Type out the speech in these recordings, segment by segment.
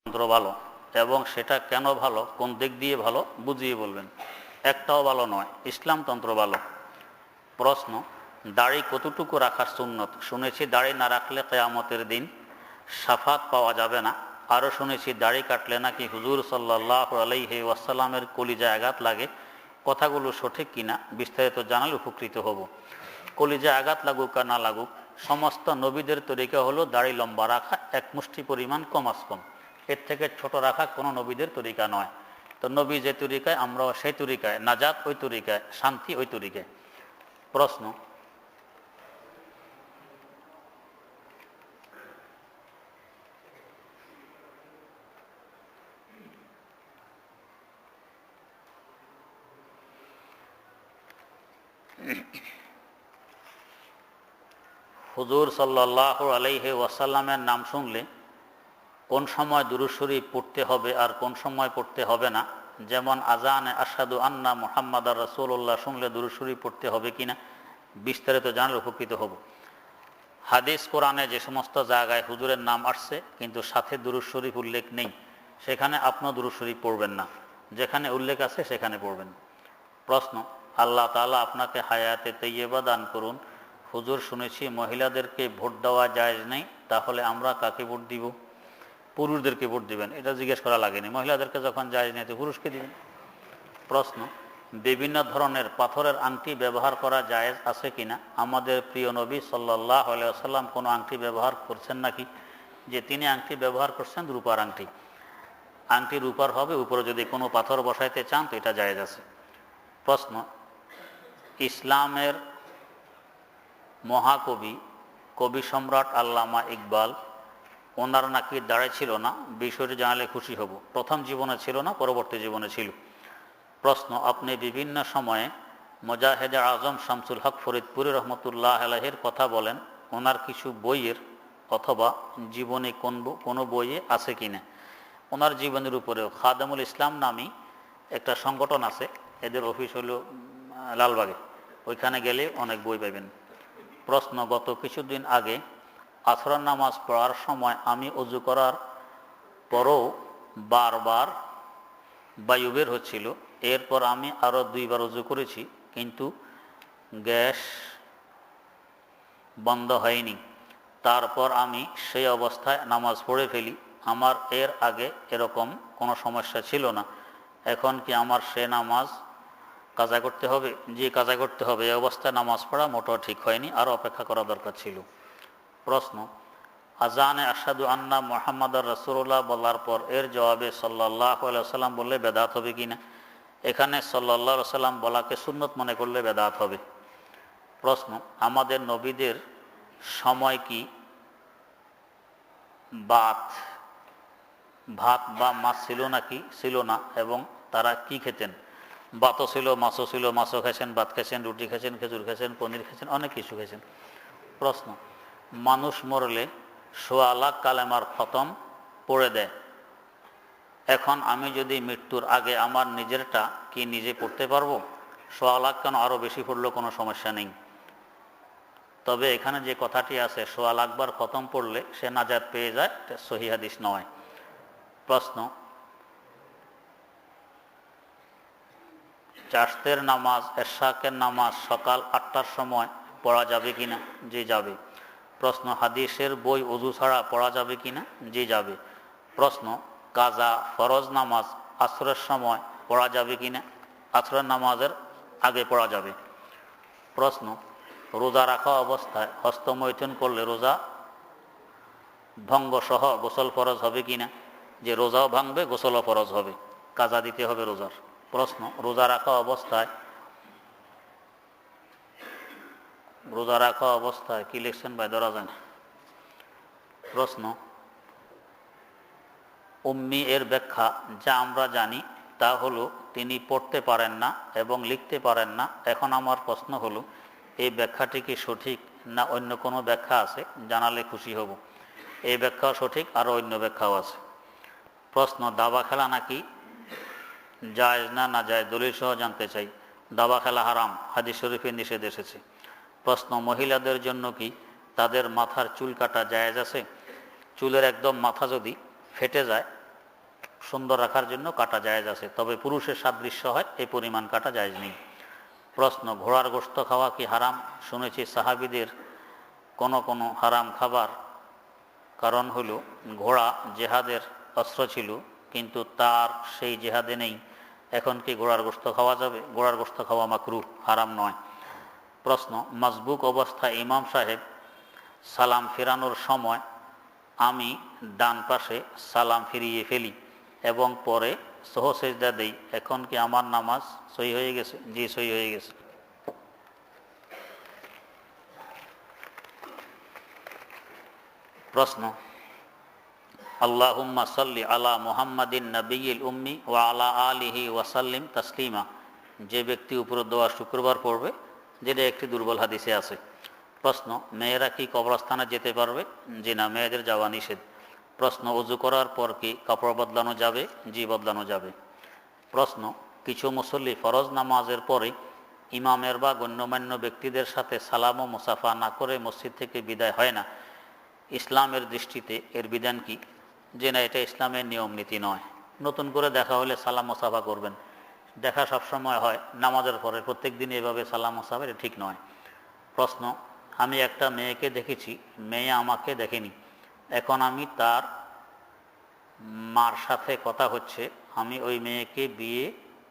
তন্ত্র ভালো এবং সেটা কেন ভালো, কোন দিক দিয়ে ভালো বুঝিয়ে বলবেন। একটাও ভালো নয়, ইসলামতন্ত্র ভালো। প্রশ্ন, দাড়ি কতটুকু রাখার সুন্নত? শুনেছি দাড়ি না রাখলে কিয়ামতের দিন শাফাত পাওয়া যাবে না। আরও শুনেছি দাড়ি কাটলে নাকি হুজুর সাল্লাল্লাহু আলাইহি ওয়াসাল্লামের কলিজায় আঘাত লাগে। কথাগুলো সঠিক কিনা বিস্তারিত জানালে উপকৃত হব। কলিজায় আঘাত লাগুক আর না লাগুক, সমস্ত নবীদের তরিকা হলো দাড়ি লম্বা রাখা, এক মুষ্টি পরিমাণ কমাস কম। এর থেকে ছোট রাখা কোনো নবীদের তরিকা নয়। তো নবী যে তরিকায়, আমরাও সেই তরিকায়, নাজাত ওই তরিকায়, শান্তি ওই তরিকায়। প্রশ্ন, হুজুর সাল্লাল্লাহু আলাইহি ওয়াসাল্লামের নাম শুনলে কোন সময় দুরূদ শরীফ পড়তে হবে আর কোন সময় পড়তে হবে না? যেমন আজানে আশহাদু আন্না মুহাম্মাদার রাসূলুল্লাহ শুনলে দুরূদ শরীফ পড়তে হবে কিনা বিস্তারিত জানলে উপকৃত হব। হাদিস কোরআনে যে সমস্ত জায়গায় হুজুরের নাম আসছে কিন্তু সাথে দুরূদ শরীফ উল্লেখ নেই, সেখানে আপনিও দুরূদ শরীফ পড়বেন না, যেখানে উল্লেখ আছে সেখানে পড়বেন। প্রশ্ন, আল্লাহ তাআলা আপনাকে হায়াতে তাইয়্যিবা দান করুন। হুজুর শুনেছি মহিলাদেরকে ভোট দেওয়া জায়েজ নেই, তাহলে আমরা কাকে ভোট দিব? পুরুষদেরকে ভোট দিবেন, এটা জিজ্ঞেস করা লাগেনি। মহিলাদেরকে যখন জায়েজ নেই তো পুরুষকে দিবেন। প্রশ্ন, বিভিন্ন ধরনের পাথরের আংটি ব্যবহার করা জায়েজ আছে কিনা? আমাদের প্রিয় নবী সাল্লাল্লাহু আলাইহি ওয়াসাল্লাম কোনো আংটি ব্যবহার করছেন নাকি? যে তিনি আংটি ব্যবহার করছেন রূপার আংটি। আংটি রূপার হবে, উপরে যদি কোনো পাথর বসাইতে চান তো এটা জায়েজ আছে। প্রশ্ন, ইসলামের মহাকবি কবি সম্রাট আল্লামা ইকবাল, ওনার নাকি দাড়ি ছিল না, বিষয়টি জানালে খুশি হব। প্রথম জীবনে ছিল না, পরবর্তী জীবনে ছিল। প্রশ্ন, আপনি বিভিন্ন সময়ে মুজাহিদে আজম শামসুল হক ফরিদপুরি রহমতুল্লাহ আলাইহির কথা বলেন, ওনার কিছু বইয়ের অথবা জীবনী কোনো বইয়ে আছে কিনা? ওনার জীবনের উপরেও খাদেমুল ইসলাম নামী একটা সংগঠন আছে, এদের অফিস হলো লালবাগে, ওইখানে গেলে অনেক বই পাবেন। প্রশ্ন, গত কিছুদিন আগে আসরের নামাজ পড়ার সময় আমি অজু করার পরও বারবার বায়ু বের হচ্ছিল। এরপর আমি আরও 2 বার অজু করেছি, কিন্তু গ্যাস বন্ধ হয়নি। তারপর আমি সেই অবস্থায় নামাজ পড়ে ফেলি। আমার এর আগে এরকম কোনো সমস্যা ছিল না। এখন কি আমার সে নামাজ কাজা করতে হবে? যে কাজা করতে হবে। এই অবস্থায় নামাজ পড়া মোটেও ঠিক হয়নি, আরও অপেক্ষা করা দরকার ছিল। প্রশ্ন, আজানে আশহাদু আন্না মুহাম্মাদার রাসূলুল্লাহ বলার পর এর জবাবে সাল্লাল্লাহু আলাইহি ওয়াসাল্লাম বললে বেদাত হবে কিনা? এখানে সাল্লাল্লাহু আলাইহি ওয়াসাল্লাম বলাকে সুন্নত মনে করলে বেদাত হবে। প্রশ্ন, আমাদের নবীদের সময় কি ভাত বা মাছ ছিল নাকি ছিল না, এবং তারা কি খেতেন? ভাতও ছিল, মাছও ছিল, মাছও খেয়েছেন, ভাত খেয়েছেন, রুটি খেয়েছেন, খেজুর খেয়েছেন, পনির খেয়েছেন, অনেক কিছু খেয়েছেন। প্রশ্ন, মানুষ মরলে ১৬ লাখ কালেমার খতম পড়ে দেয়। এখন আমি যদি মৃত্যুর আগে আমার নিজেরটা কি নিজে পড়তে পারবো? ১৬ লাখ কেন, আরও বেশি পড়লেও কোনো সমস্যা নেই। তবে এখানে যে কথাটি আছে ১৬ লাখ বার খতম পড়লে সে নাজাত পেয়ে যায়, এটা সহিহ হাদিস নয়। প্রশ্ন, চাষতের নামাজ, এশাকের নামাজ সকাল ৮টার সময় পড়া যাবে কিনা? জি যাবে। প্রশ্ন, হাদিসের বই ওযু ছাড়া পড়া যাবে কিনা? জি যাবে। প্রশ্ন, কাজা ফরজ নামাজ আসরের সময় পড়া যাবে কিনা? আসরের নামাজের আগে পড়া যাবে। প্রশ্ন, রোজা রাখা অবস্থায় হস্তমৈথুন করলে রোজা ভঙ্গ সহ গোসল ফরজ হবে কিনা? যে রোজাও ভাঙবে, গোসলও ফরজ হবে, কাজা দিতে হবে রোজার। প্রশ্ন, রোজা রাখা অবস্থায় কি লিখছেন ভাই, ধরা যায় না। প্রশ্ন, উম্মি এর ব্যাখ্যা যা আমরা জানি তা হলো তিনি পড়তে পারেন না এবং লিখতে পারেন না। এখন আমার প্রশ্ন হলো, এই ব্যাখ্যাটি কি সঠিক না অন্য কোনো ব্যাখ্যা আছে? জানালে খুশি হব। এই ব্যাখ্যাও সঠিক, আরও অন্য ব্যাখ্যাও আছে। প্রশ্ন, দাবা খেলা নাকি জায়েজ না নাজায়েজ, দলিল সহ জানতে চাই। দাবা খেলা হারাম, হাদিস শরীফে নিষেধ এসেছে। প্রশ্ন, মহিলাদের জন্য কি তাদের মাথার চুল কাটা জায়েজ আছে? চুলের একদম মাথা যদি ফেটে যায় সুন্দর রাখার জন্য কাটা জায়েজ আছে, তবে পুরুষের সাদৃশ্য হয় এই পরিমাণ কাটা জায়েজ নেই। প্রশ্ন, ঘোড়ার গোশত খাওয়া কি হারাম? শুনেছি সাহাবীদের কোনো হারাম খাবার কারণ হলো ঘোড়া জেহাদের অস্ত্র ছিল, কিন্তু তার সেই জেহাদে নেই, এখন কি ঘোড়ার গোশত খাওয়া যাবে? ঘোড়ার গোশত খাওয়া মাকরুহ, হারাম নয়। প্রশ্ন, মাসবুক অবস্থায় ইমাম সাহেব সালাম ফেরানোর সময় আমি ডান পাশে সালাম ফিরিয়ে ফেলি এবং পরে সহসেজদা দেই, এখন কি আমার নামাজ সহি হয়ে গেছে? জি, সহি হয়ে গেছে। প্রশ্ন, আল্লাহুম্মা সাল্লি আলা মুহাম্মাদিন নবিয়্যিল উম্মি ওয়া আলা আলিহি ওয়াসাল্লিম তাসলিমা, যে ব্যক্তি উপরের দোয়া শুক্রবার পড়বে, যেটা একটি দুর্বল হাদিসে আছে। প্রশ্ন, মেয়েরা কি কবরস্থানে যেতে পারবে? জি না, মেয়েদের যাওয়া নিষেধ। প্রশ্ন, ওযু করার পর কি কাপড় বদলানো যাবে? জি, বদলানো যাবে। প্রশ্ন, কিছু মুসল্লি ফরজ নামাজের পরে ইমামের বা গণ্যমান্য ব্যক্তিদের সাথে সালাম ও মুসাফা না করে মসজিদ থেকে বিদায় হয় না, ইসলামের দৃষ্টিতে এর বিধান কি? যে না, এটা ইসলামের নিয়ম নীতি নয়। নতুন করে দেখা হলে সালাম মুসাফা করবেন, দেখা সবসময় হয়, নামাজের পরে প্রত্যেক দিন এভাবে সালাম মুসাফা, এটা ঠিক নয়। প্রশ্ন, আমি একটা মেয়েকে দেখেছি, মেয়ে আমাকে দেখেনি, এখন আমি তার মার সাথে কথা হচ্ছে, আমি ওই মেয়েকে বিয়ে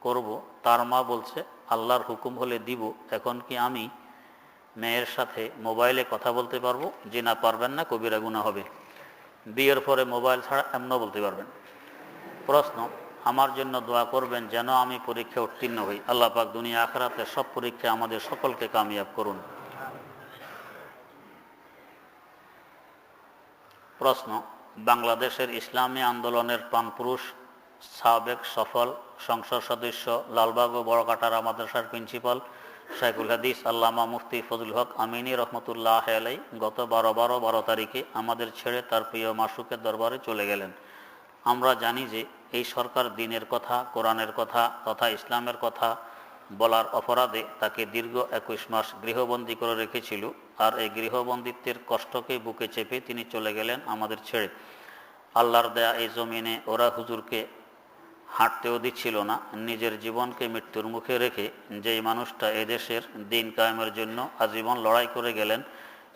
করব, তার মা বলছে আল্লাহর হুকুম হলে দিব, এখন কি আমি মেয়ের সাথে মোবাইলে কথা বলতে পারবো? যে না, পারবেন না, কবিরা গুনাহ হবে। বিয়ের পরে মোবাইল ছাড়া এমনও বলতে পারবেন। প্রশ্ন, আমার জন্য দোয়া করবেন যেন আমি পরীক্ষায় উত্তীর্ণ হই। আল্লাহ পাক দুনিয়া আখিরাতে সব পরীক্ষায় আমাদের সকলকে কামিয়াব করুন। প্রশ্ন, বাংলাদেশের ইসলামী আন্দোলনের প্রাণপুরুষ সাবেক সফল সংসদ সদস্য লালবাগ ও বড়কাটারা মাদ্রাসার প্রিন্সিপাল শাইখুল হাদিস আল্লামা মুফতি ফজলুল হক আমিনী রহমতুল্লাহ আলাই গত 12 তারিখে আমাদের ছেড়ে তার প্রিয় মাশউকের দরবারে চলে গেলেন। আমরা জানি যে এই সরকার দ্বীনের কথা, কোরআনের কথা তথা ইসলামের কথা বলার অপরাধে তাকে দীর্ঘ 21 মাস গৃহবন্দী করে রেখেছিল, আর এই গৃহবন্দিত্বের কষ্টকে বুকে চেপে তিনি চলে গেলেন আমাদের ছেড়ে। আল্লাহর দেয়া এই জমিনে ওরা হুজুরকে হাঁটতেও দিচ্ছিল না, নিজের জীবনকে মৃত্যুর মুখে রেখে যেই মানুষটা এদেশের দ্বীন কায়েমের জন্য আজীবন লড়াই করে গেলেন,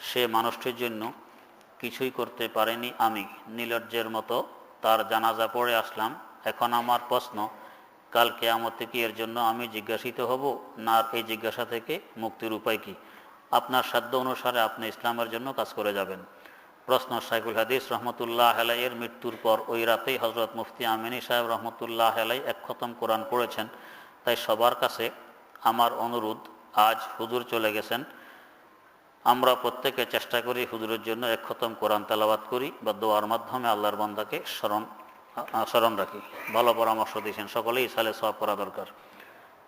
সে মানুষটির জন্য কিছুই করতে পারেনি আমি, নির্লজ্জের মতো তার জানাজা পড়ে আসলাম। এখন আমার প্রশ্ন, কাল কিয়ামতে কি এর জন্য আমি জিজ্ঞাসিত হব, না এই জিজ্ঞাসা থেকে মুক্তির উপায় কি? আপনার সাধ্য অনুসারে আপনি ইসলামের জন্য কাজ করে যাবেন। প্রশ্ন, শাইখুল হাদিস রহমতুল্লাহ আলাইয়ের মৃত্যুর পর ওই রাতেই হজরত মুফতি আমিনী সাহেব রহমতুল্লাহ আলাই এক খতম কোরআন পড়েছেন, তাই সবার কাছে আমার অনুরোধ, আজ হুজুর চলে গেছেন, আমরা প্রত্যেকে চেষ্টা করি হুজুরের জন্য এক খতম কোরআন তেলাওয়াত করি বা দোয়ার মাধ্যমে আল্লাহর বান্দাকে স্মরণ রাখি। ভালো পরামর্শ দিয়েছেন, সকলেই সালে সওয়াব করা দরকার।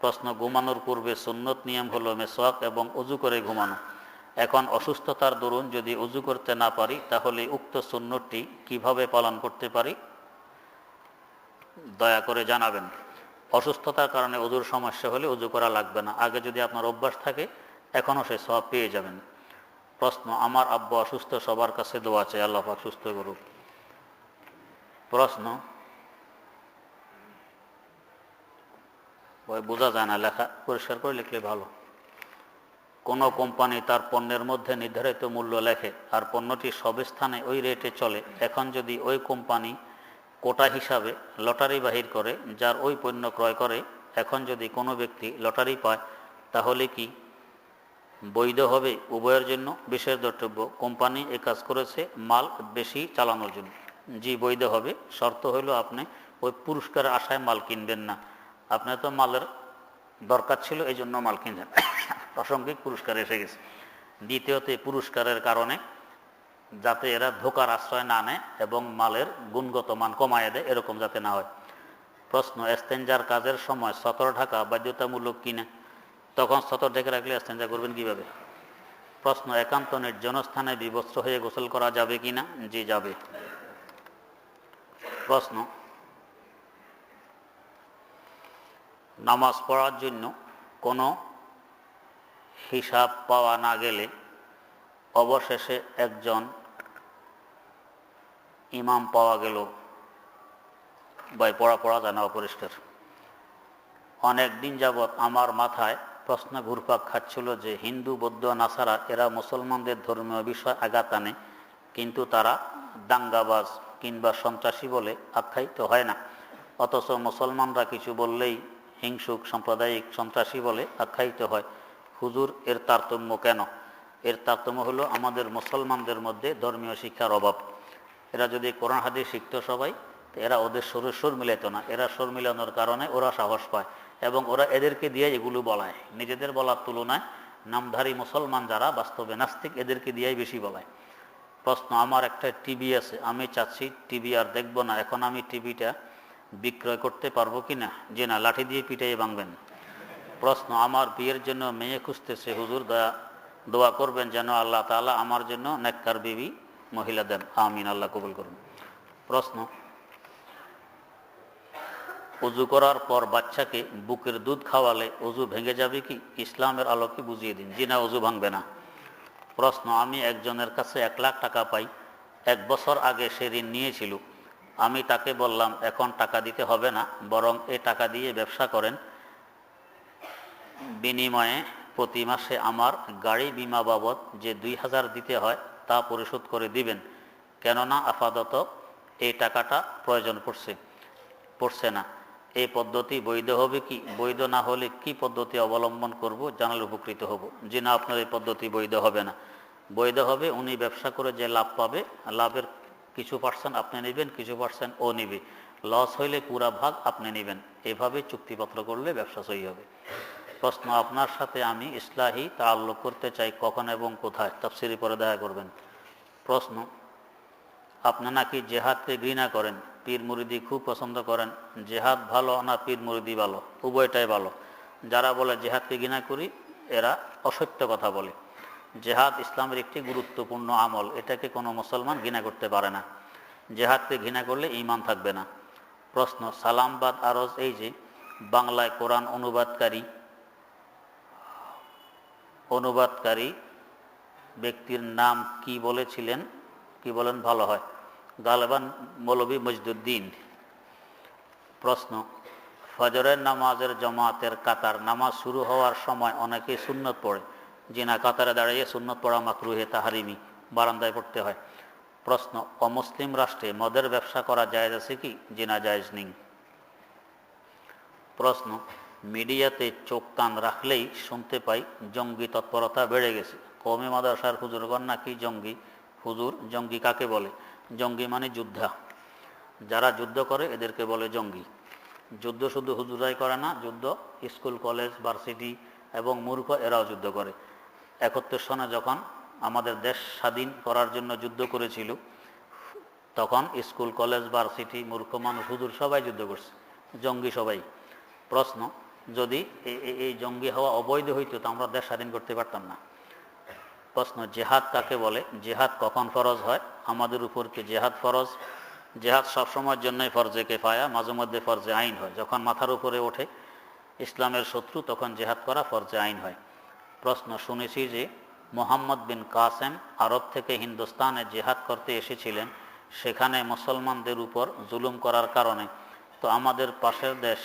প্রশ্ন, ঘুমানোর পূর্বে সুন্নত নিয়ম হলো মেসওয়াক এবং উজু করে ঘুমানো। এখন অসুস্থতার দরুন যদি উজু করতে না পারি, তাহলে উক্ত সুন্নতটি কিভাবে পালন করতে পারি দয়া করে জানাবেন। অসুস্থতার কারণে উজুর সমস্যা হলে উজু করা লাগবে না, আগে যদি আপনার অভ্যাস থাকে এখনও সে সওয়াব পেয়ে যাবেন। প্রশ্ন, আমার আব্বু অসুস্থ, সবার কাছে দোয়া চাই, আল্লাহ পাক সুস্থ করুক। প্রশ্ন, বোঝা যায় না, লেখা পরিষ্কার করে লিখলে ভালো। কোনো কোম্পানি তার পণ্যের মধ্যে নির্ধারিত মূল্য লেখে আর পণ্যটি সব স্থানে ওই রেটে চলে, এখন যদি ওই কোম্পানি কোটা হিসাবে লটারি বাহির করে যার ওই পণ্য ক্রয় করে, এখন যদি কোনো ব্যক্তি লটারি পায় তাহলে কি বৈধ হবে উভয়ের জন্য? বিশেষ দ্রষ্টব্য, কোম্পানি এ কাজ করেছে মাল বেশি চালানোর জন্য। জি, বৈধ হবে, শর্ত হলো আপনি ওই পুরস্কারের আশায় মাল কিনবেন না, আপনার তো মালের দরকার ছিল এই জন্য মাল কিনবেন, প্রাসঙ্গিক পুরস্কার এসে গেছে। দ্বিতীয়ত, পুরস্কারের কারণে যাতে এরা ধোকার আশ্রয় না নেয় এবং মালের গুণগত মান কমায় দেয়, এরকম যাতে না হয়। প্রশ্ন, এস্তেঞ্জার কাজের সময় সতর ঢাকা বাধ্যতামূলক কিনা? তখন সতর ঢেকে রাখলে এস্তেঞ্জা করবেন কিভাবে? প্রশ্ন, একান্ত নির্জন স্থানে বিবস্ত্র হয়ে গোসল করা যাবে কিনা? জি, যাবে। প্রশ্ন, নামাজ পড়ার জন্য কোনো হিসাব পাওয়া না গেলে অবশেষে একজন ইমাম পাওয়া গেল, ভাই পড়া যায় না, অপরিষ্কার। অনেক দিন যাবৎ আমার মাথায় প্রশ্ন ঘুরপাক খাচ্ছিল যে হিন্দু, বৌদ্ধ, নাসারা এরা মুসলমানদের ধর্মীয় বিষয় আঘাত আনে, কিন্তু তারা দাঙ্গাবাজ কিংবা সন্ত্রাসী বলে আখ্যায়িত হয় না, অথচ মুসলমানরা কিছু বললেই হিংসুক, সাম্প্রদায়িক, সন্ত্রাসী বলে আখ্যায়িত হয়। হুজুর, এর তারতম্য কেন? এর তারতম্য হলো আমাদের মুসলমানদের মধ্যে ধর্মীয় শিক্ষার অভাব। এরা যদি কোরআন হাদিস শিখত সবাই, এরা ওদের সুর মিলাইত না। এরা সুর মিলানোর কারণে ওরা সাহস পায় এবং ওরা এদেরকে দিয়ে এগুলো বলায়। নিজেদের বলার তুলনায় নামধারী মুসলমান যারা বাস্তবে নাস্তিক, এদেরকে দিয়েই বেশি বলায়। প্রশ্ন, আমার একটা টিভি আছে, আমি চাচ্ছি টিভি আর দেখবো না, এখন আমি টিভিটা বিক্রয় করতে পারবো কি না? যে না, লাঠি দিয়ে পিটাইয়ে ভাঙবেন। প্রশ্ন, আমার বিয়ের জন্য মেয়ে খুঁজতেছে, হুজুর দোয়া করবেন যেন আল্লাহ তাআলা আমার জন্য নেককার বিবি মহিলা দেন, আমিন, আল্লাহ কবুল করুন। প্রশ্ন, উজু করার পর বাচ্চাকে বুকের দুধ খাওয়ালে উজু ভেঙে যাবে কি? ইসলামের আলোকে বুঝিয়ে দিন। জি না, উজু ভাঙবে না। প্রশ্ন, আমি একজনের কাছে 1 লাখ টাকা পাই, 1 বছর আগে সে ঋণ নিয়েছিল। আমি তাকে বললাম এখন টাকা দিতে হবে না, বরং এ টাকা দিয়ে ব্যবসা করেন, বিনিময়ে প্রতি মাসে আমার গাড়ি বিমা বাবদ যে 2000 দিতে হয় তা পরিশোধ করে দিবেন, কেননা আপাতত এই টাকাটা প্রয়োজন পড়ছে না। এই পদ্ধতি বৈধ হবে কি? বৈধ না হলে কি পদ্ধতি অবলম্বন করব জানালে উপকৃত হব। জি না, আপনার এই পদ্ধতি বৈধ হবে না। বৈধ হবে উনি ব্যবসা করে যে লাভ পাবে, লাভের কিছু পার্সেন্ট আপনি নেবেন, কিছু পার্সেন্ট ও নেবে, লস হইলে পুরা ভাগ আপনি নেবেন। এভাবে চুক্তিপত্র করলে ব্যবসা সই হবে। প্রশ্ন, আপনার সাথে আমি ইসলাহি তাআল্লুক করতে চাই, কখন এবং কোথায়? তাফসীরে পরে দেখা করবেন। প্রশ্ন, আপনি নাকি জেহাদকে ঘৃণা করেন, পীর মুরিদি খুব পছন্দ করেন, জেহাদ ভালো না পীর মুরিদি ভালো? উভয়টাই ভালো। যারা বলে জেহাদকে ঘৃণা করি, এরা অসত্য কথা বলে। জেহাদ ইসলামের একটি গুরুত্বপূর্ণ আমল, এটাকে কোনো মুসলমান ঘৃণা করতে পারে না। জেহাদকে ঘৃণা করলে ঈমান থাকবে না। প্রশ্ন, সালামবাদ আরজ এই যে বাংলায় কোরআন অনুবাদকারী ব্যক্তির নাম কি বলেছিলেন, কি বলেন ভালো হয়? গালেবান মৌলভী মজদুদ্দিন। প্রশ্ন, ফজরের নামাজের জামাতের কাতার নামাজ শুরু হওয়ার সময় অনেকেই সুন্নত পড়ে। জিনা, কাতারে দাঁড়িয়ে সুন্নত পড়া মাকরুহে তাহারিমি, বারান্দায় পড়তে হয়। প্রশ্ন, অমুসলিম রাষ্ট্রে মদের ব্যবসা করা জায়েজ আছে কি? জিনা, জায়েজ নেই। প্রশ্ন, মিডিয়াতে চোখ কান রাখলেই শুনতে পাই জঙ্গি তৎপরতা বেড়ে গেছে, কওমি মাদ্রাসার হুজুরগণ নাকি জঙ্গি। হুজুর, জঙ্গি কাকে বলে? জঙ্গি মানে যোদ্ধা, যারা যুদ্ধ করে এদেরকে বলে জঙ্গি। যুদ্ধ শুধু হুজুরাই করে না, যুদ্ধ স্কুল, কলেজ, ভার্সিটি এবং মূর্খ এরাও যুদ্ধ করে। 71 সনে যখন আমাদের দেশ স্বাধীন করার জন্য যুদ্ধ করেছিল, তখন স্কুল, কলেজ, ভার্সিটি, মূর্খ মানুষ, হুজুর সবাই যুদ্ধ করছে, জঙ্গি সবাই। প্রশ্ন, যদি এই জঙ্গি হওয়া অবৈধ হইতো তো আমরা দেশ স্বাধীন করতে পারতাম না। প্রশ্ন, জেহাদ কাকে বলে? জেহাদ কখন ফরজ হয়? আমাদের উপর কি জেহাদ ফরজ? জেহাদ সবসময়ের জন্যই ফরজে কেফায়া, মাঝে মধ্যে ফরজে আইন হয়। যখন মাথার উপরে ওঠে ইসলামের শত্রু, তখন জেহাদ করা ফরজে আইন হয়। প্রশ্ন, শুনেছি যে মোহাম্মদ বিন কাসেম আরব থেকে হিন্দুস্তানে জেহাদ করতে এসেছিলেন, সেখানে মুসলমানদের উপর জুলুম করার কারণে। তো আমাদের পাশের দেশ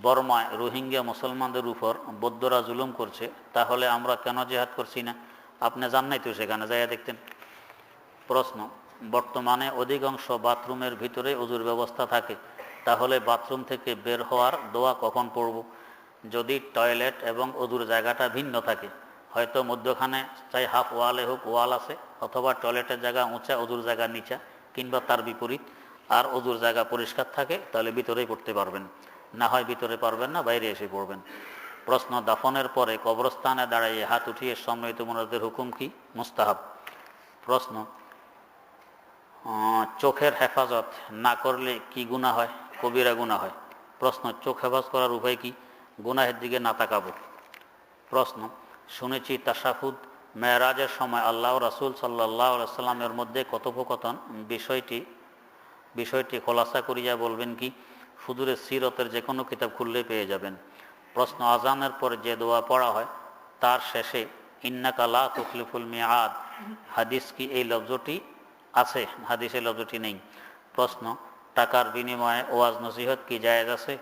বর্মায় রোহিঙ্গা মুসলমানদের উপর বৌদ্ধরা জুলুম করছে, তাহলে আমরা কেন জেহাদ করছি না? আপনি জান নাই তো, সেখানে যাইয়া দেখতেন। প্রশ্ন, বর্তমানে অধিকাংশ বাথরুমের ভিতরে ওযুর ব্যবস্থা থাকে, তাহলে বাথরুম থেকে বের হওয়ার দোয়া কখন পড়ব? যদি টয়লেট এবং ওযুর জায়গাটা ভিন্ন থাকে, হয়তো মধ্যখানে চাই হাফ ওয়ালে হোক, ওয়াল আছে, অথবা টয়লেটের জায়গা উঁচা, ওযুর জায়গা নিচা, কিংবা তার বিপরীত, আর ওযুর জায়গা পরিষ্কার থাকে, তাহলে ভিতরেই পড়তে পারবেন। না হয় ভিতরে পারবেন না, বাইরে এসে পড়বেন। প্রশ্ন, দাফনের পরে কবরস্থানে দাঁড়িয়ে হাত উঠিয়ে সম্মিলিত মোনাজাতের হুকুম কি? মুস্তাহাব। প্রশ্ন, চোখের হেফাজত না করলে কি গুনাহ হয়? কবিরা গুনাহ হয়। প্রশ্ন, চোখ হেফাজত করার উপায় কি? গুনাহের দিকে না তাকাবো। প্রশ্ন, শুনেছি তাশাহুদ মেরাজের সময় আল্লাহ রাসূল সাল্লাল্লাহু আলাইহি সাল্লামের মধ্যে কথোপকথন, বিষয়টি খোলাসা করিয়া বলবেন কি? হুজুরের সিরতের যে কোনো কিতাব খুললে পেয়ে যাবেন। প্রশ্ন, আজানের পরে যে দোয়া পড়া হয় তার শেষে ইন্নাকা লা তুখলিফুল মিআদ, হাদিস কি এই লফজটি আছে? হাদিসে লফজটি নেই। প্রশ্ন, টাকার বিনিময়ে ওয়াজ নসিহত কি জায়েজ আছে?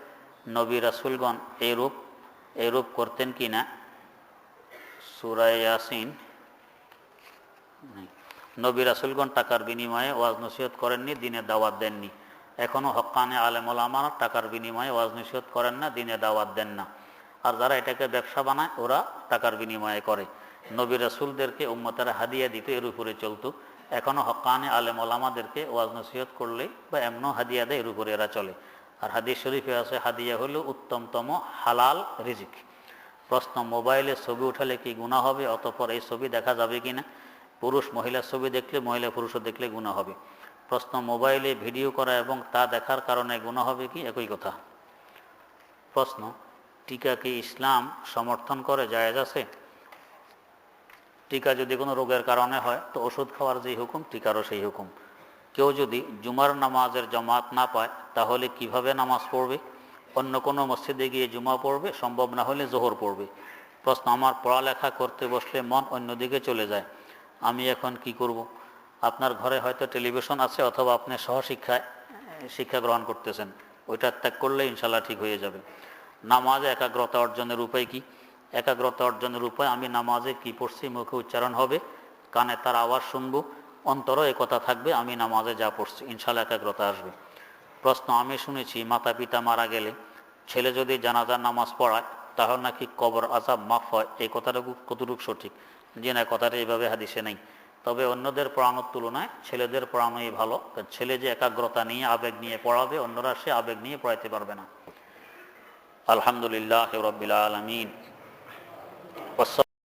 নবী রাসূলগণ এইরূপ করতেন কি না? সূরা ইয়াসিন। নবী রাসূলগণ টাকার বিনিময়ে ওয়াজ নসিহত করেননি, দিনে দাওয়াত দেননি। এখনও হক্কানে আলেম ওলামারা টাকার বিনিময়ে ওয়াজ নসিহত করেন না, দিনে দাওয়াত দেন না। আর যারা এটাকে ব্যবসা বানায় ওরা টাকার বিনিময়ে করে। নবী রাসূলদেরকে উম্মতেরা হাদিয়া দিত, এর উপরে চলতো। এখনও হক্কানে আলেম ওলামাদেরকে ওয়াজ নসিহত করলে বা এমনও হাদিয়া দেয়, এর উপরে এরা চলে। আর হাদিস শরীফে আছে হাদিয়া হলো উত্তমতম হালাল রিজিক। প্রশ্ন, মোবাইলে ছবি উঠালে কি গুনাহ হবে? অতঃপর এই ছবি দেখা যাবে কি না? পুরুষ মহিলার ছবি দেখলে, মহিলা পুরুষও দেখলে গুনাহ হবে। প্রশ্ন, মোবাইলে ভিডিও করা এবং তা দেখার কারণে গুনাহ হবে কি? একই কথা। প্রশ্ন, টিকা কি ইসলাম সমর্থন করে? জায়েজ আছে? টিকা যদি কোনো রোগের কারণে হয় তো ওষুধ খাওয়ার যেই হুকুম, টিকারও সেই হুকুম। কেউ যদি জুমার নামাজের জামাত না পায় তাহলে কিভাবে নামাজ পড়বে? অন্য কোনো মসজিদে গিয়ে জুমা পড়বে, সম্ভব না হলে জোহর পড়বে। প্রশ্ন, আমার পড়ালেখা করতে বসলে মন অন্যদিকে চলে যায়, আমি এখন কি করব? আপনার ঘরে হয়তো টেলিভিশন আছে অথবা আপনি শিক্ষা গ্রহণ করতেছেন, ওইটা ত্যাগ করলে ইনশাল্লাহ ঠিক হয়ে যাবে। নামাজে একাগ্রতা অর্জনের উপায় কি? একাগ্রতা অর্জনের উপায়, আমি নামাজে কি পড়ছি মুখে উচ্চারণ হবে, কানে তার আওয়াজ শুনবো, অন্তরও এ কথা থাকবে আমি নামাজে যা পড়ছি, ইনশাল্লাহ একাগ্রতা আসবে। প্রশ্ন, আমি শুনেছি মাতা পিতা মারা গেলে ছেলে যদি জানাজার নামাজ পড়ায় তাহলে নাকি কবর আযাব মাফ হয়, এই কথাটা কতটুকু সঠিক? যে না, কথাটা এইভাবে হাদিসে নেই। তবে অন্যদের পড়ানোর তুলনায় ছেলেদের পড়ানোই ভালো। ছেলে যে একাগ্রতা নিয়ে আবেগ নিয়ে পড়াবে, অন্যরা সে আবেগ নিয়ে পড়াইতে পারবে না। আলহামদুলিল্লাহ রাব্বিল আলামিন।